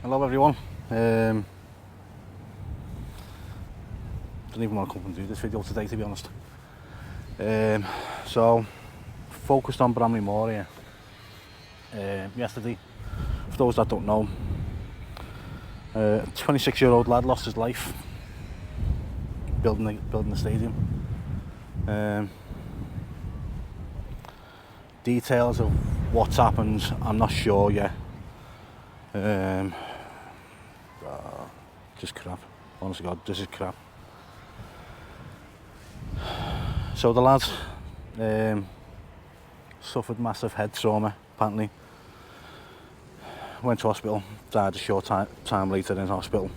Hello everyone. Don't even want to come and do this video today, to be honest. So focused on Bramley Moor here. Yesterday, for those that don't know, a 26-year-old lad lost his life building the stadium. Details of what's happened, I'm not sure yet. Just crap. Honest to God, this is crap. So the lad suffered massive head trauma, apparently. Went to hospital, died a short time later in hospital.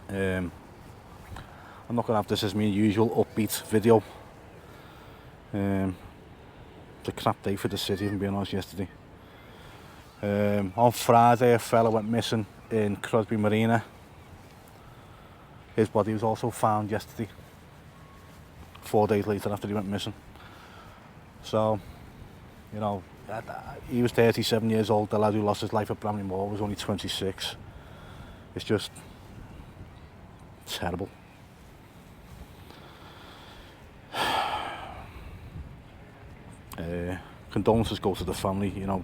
I'm not going to have this as my usual upbeat video. It's a crap day for the city, if I'm being honest, yesterday. On Friday, a fella went missing in Crosby Marina. His body was also found yesterday, 4 days later after he went missing. So, you know, he was 37 years old. The lad who lost his life at Bramley Moor was only 26. It's just terrible. Condolences go to the family. You know,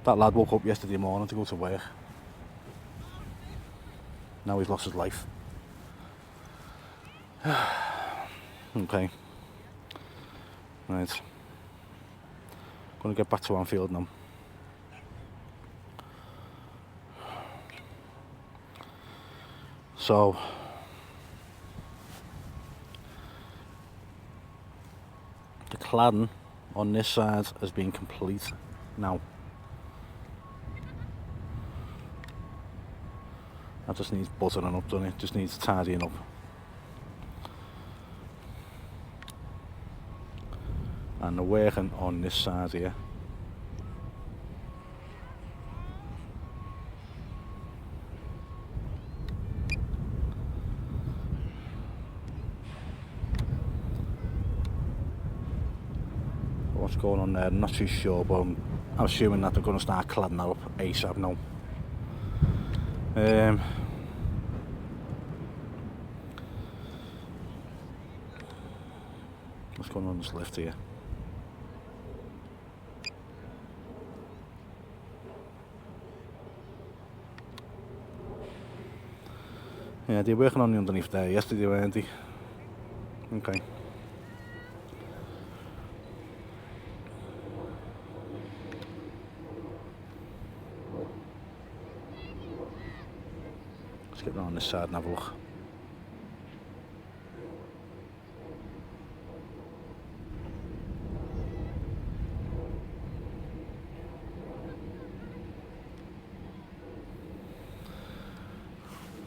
that lad woke up yesterday morning to go to work. Now he's lost his life. Okay. Right. Gonna get back to Afield now. So the cladding on this side has been complete now. That just needs buttering up, doesn't it? Just needs tidying up. And they're working on this side here. What's going on there, I'm not too sure, but I'm assuming that they're going to start cladding that up ASAP now. What's going on this lift here? Yeah, they're working on the underneath there yesterday, weren't they? Okay. Let's get round this side and have a look.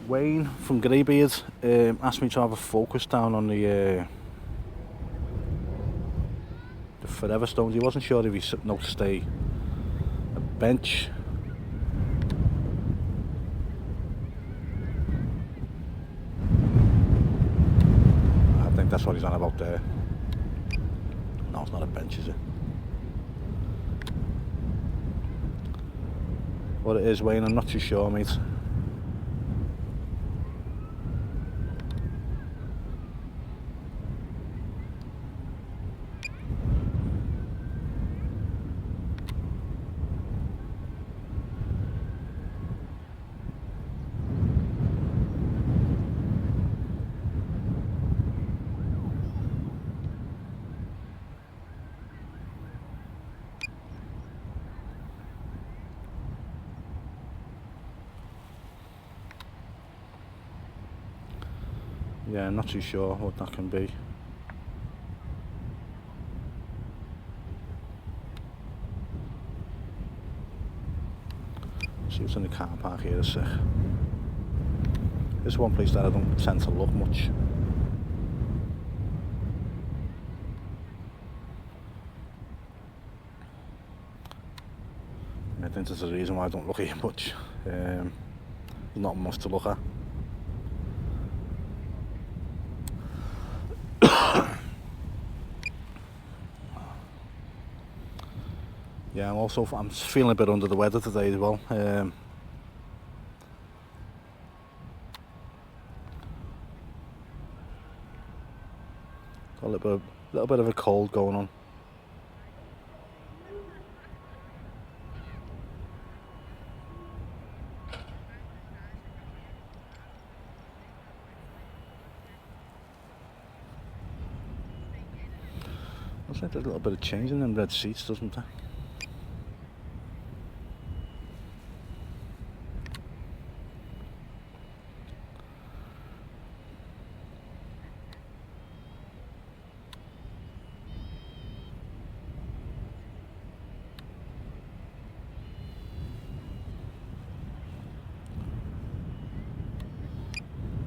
Wayne from Greybeard asked me to have a focus down on the forever stones. He wasn't sure if he noticed a bench. I think that's what he's on about there. No, it's not a bench, is it? What it is, Wayne, I'm not too sure, mate. Yeah, I'm not too sure what that can be. See what's in the car park here a sec. This is one place that I don't tend to look much. I think there's a reason why I don't look here much. There's not much to look at. Yeah, I'm feeling a bit under the weather today as well. A little bit of a cold going on. Looks like there's a little bit of change in them red seats, doesn't there?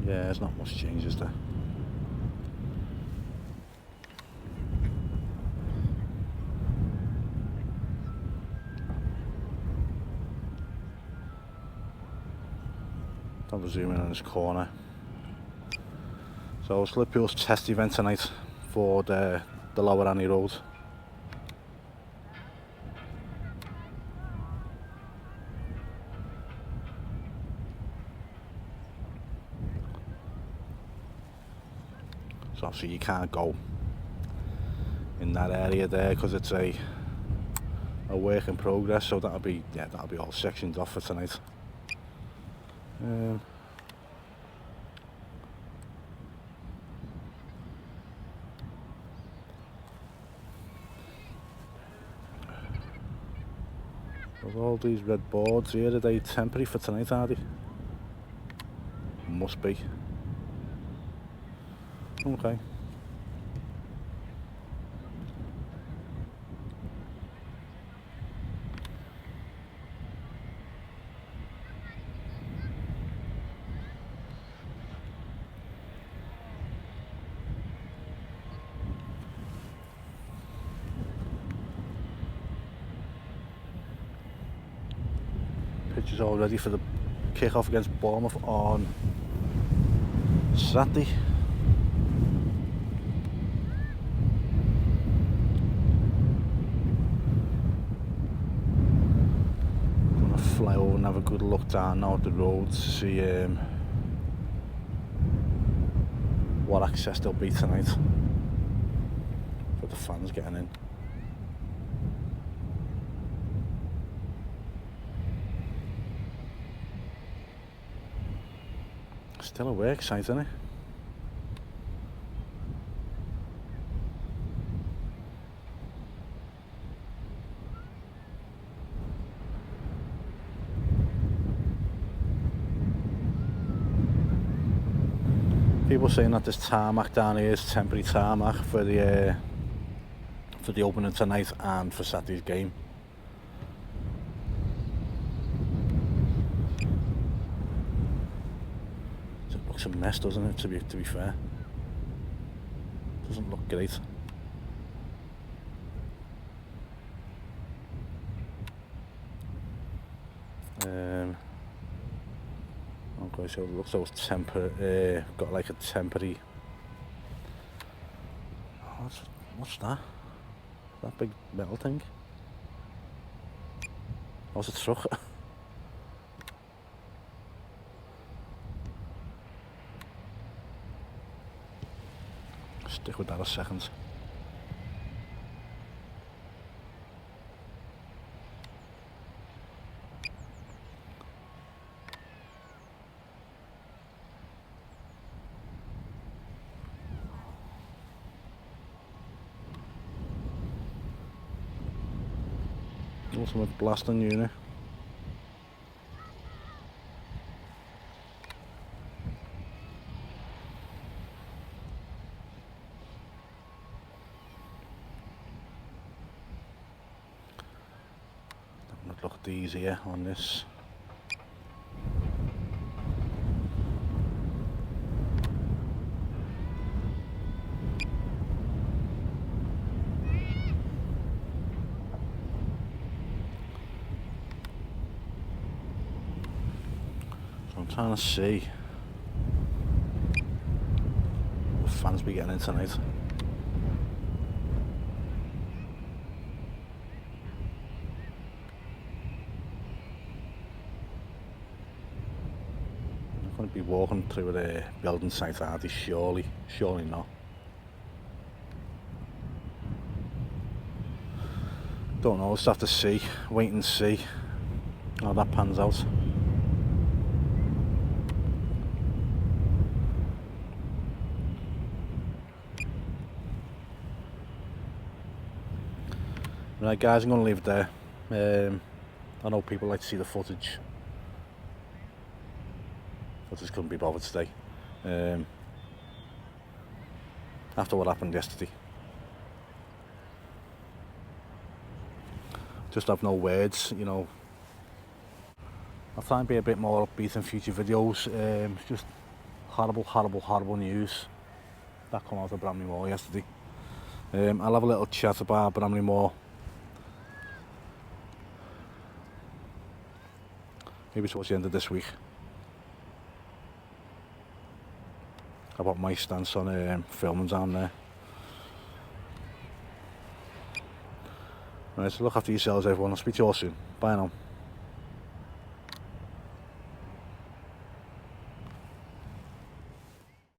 Yeah, there's not much change, is there? I'll zoom in on this corner. So it's Liverpool's test event tonight for the Lower Annie Road. So obviously you can't go in that area there because it's a work in progress. So that'll be all sectioned off for tonight. With all these red boards here, are they temporary for tonight, are they? Must be. Okay. Pitch is all ready for the kick-off against Bournemouth on Saturday. I'm gonna fly over and have a good look down now at the road to see what access there'll be tonight for the fans getting in. Still a work site, isn't it? People saying that this tarmac down here is temporary tarmac for the opening tonight and for Saturday's game. It looks a mess, doesn't it? To be fair, doesn't look great. Okay, so it looks like it's got like a temporary. Oh, what's that? That big metal thing? Oh, it's a truck. Stick with that a second. Ultimate blasting unit. That looked easier on this. I'm trying to see what fans be getting in tonight. I'm going to be walking through the building site, are they? Surely not. Don't know, just have to see, wait and see how that pans out. Right guys, I'm going to leave it there. I know people like to see the footage. I just couldn't be bothered today. After what happened yesterday. Just have no words, you know. I'll try and be a bit more upbeat in future videos. It's just horrible news that come out of Bramley Moor yesterday. I'll have a little chat about Bramley Moor. Maybe towards the end of this week. About my stance on filming down there. Right, so look after yourselves everyone, I'll speak to you all soon. Bye now.